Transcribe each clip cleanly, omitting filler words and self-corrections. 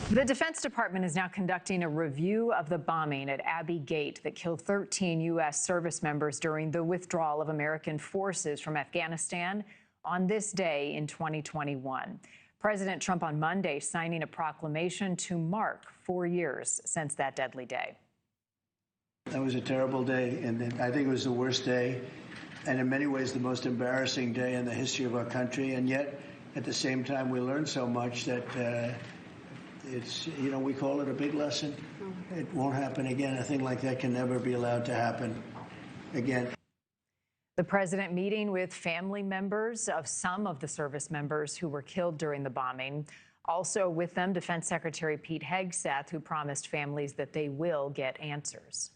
The Defense Department is now conducting a review of the bombing at Abbey Gate that killed 13 U.S. service members during the withdrawal of American forces from Afghanistan on this day in 2021. President Trump on Monday signing a proclamation to mark 4 years since that deadly day. That was a terrible day, and I think it was the worst day, and in many ways the most embarrassing day in the history of our country. And yet, at the same time, we learned so much that it's, we call it a big lesson. It won't happen again. A thing like that can never be allowed to happen again. The president meeting with family members of some of the service members who were killed during the bombing. Also with them, Defense Secretary Pete Hegseth, who promised families that they will get answers.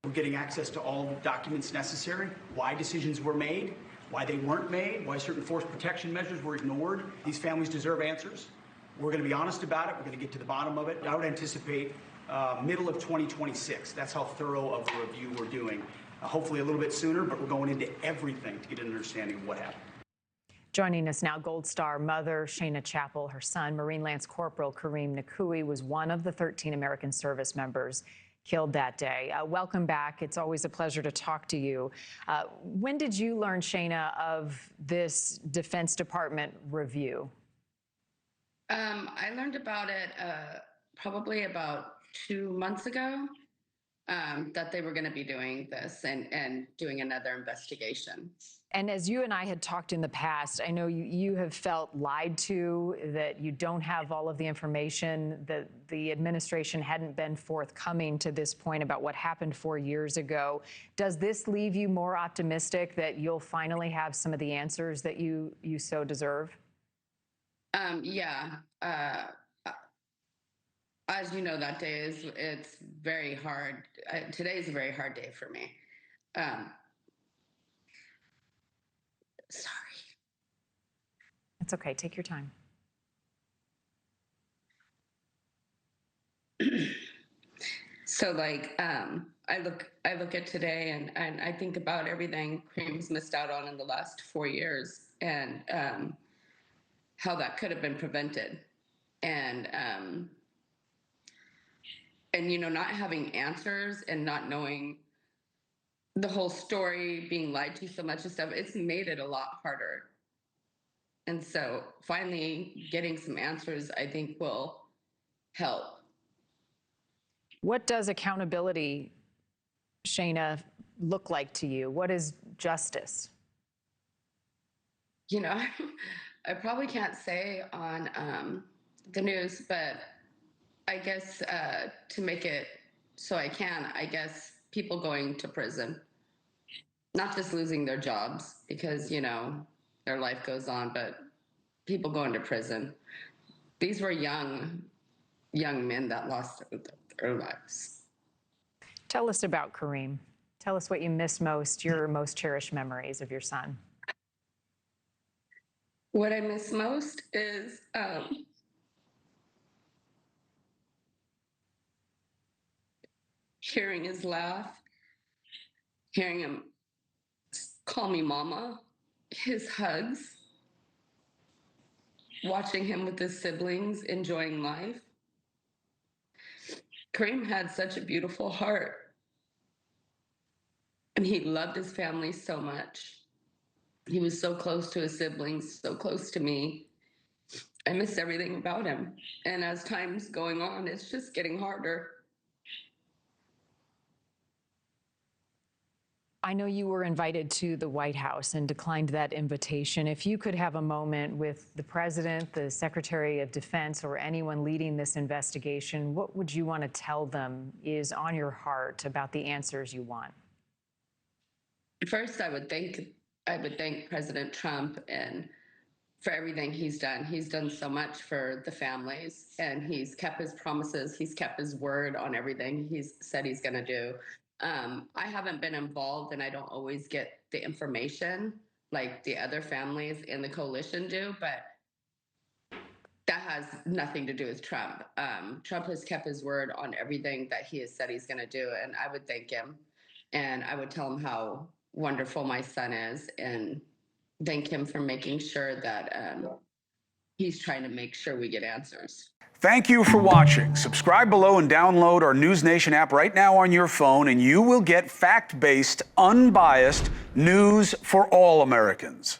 We're getting access to all documents necessary, why decisions were made, why they weren't made, why certain force protection measures were ignored. These families deserve answers. We're going to be honest about it. We're going to get to the bottom of it. I would anticipate middle of 2026. That's how thorough of a review we're doing. Hopefully a little bit sooner, but we're going into everything to get an understanding of what happened. Joining us now, Gold Star mother Shana Cpl. Her son, Marine Lance Corporal Kareem Nikoui, was one of the 13 American service members killed that day. Welcome back. It's always a pleasure to talk to you. When did you learn, Shana, of this Defense Department review? I learned about it probably about 2 months ago, that they were going to be doing this and doing another investigation. And as you and I had talked in the past, I know you have felt lied to, that you don't have all of the information, that the administration hadn't been forthcoming to this point about what happened 4 years ago. Does this leave you more optimistic that you'll finally have some of the answers that you so deserve? Yeah. As you know, that day it's very hard. Today is a very hard day for me. Sorry. It's okay. Take your time. So I look at today and I think about everything Kareem's missed out on in the last 4 years, and how that could have been prevented. And not having answers and not knowing the whole story, being lied to so much and stuff, it's made it a lot harder. And so finally getting some answers, I think, will help. What does accountability, Shana, look like to you? What is justice? I probably can't say on the news, but I guess to make it so I guess people going to prison, not just losing their jobs because, their life goes on, but people going to prison. These were young men that lost their lives. Tell us about Kareem. Tell us what you miss most, your most cherished memories of your son. What I miss most is hearing his laugh, hearing him call me mama, his hugs, watching him with his siblings, enjoying life. Kareem had such a beautiful heart, and he loved his family so much. He was so close to his siblings, so close to me. I miss everything about him. And as time's going on, it's just getting harder. I know you were invited to the White House and declined that invitation. If you could have a moment with the President, the Secretary of Defense, or anyone leading this investigation, what would you want to tell them is on your heart about the answers you want? First, I would thank President Trump and for everything he's done. He's done so much for the families, and he's kept his promises. He's kept his word on everything he's said he's going to do. I haven't been involved, and I don't always get the information like the other families in the coalition do, but that has nothing to do with Trump. Trump has kept his word on everything that he has said he's going to do, and I would thank him, and I would tell him how wonderful my son is, and thank him for making sure that he's trying to make sure we get answers. Thank you for watching. Subscribe below and download our NewsNation app right now on your phone, and you will get fact-based, unbiased news for all Americans.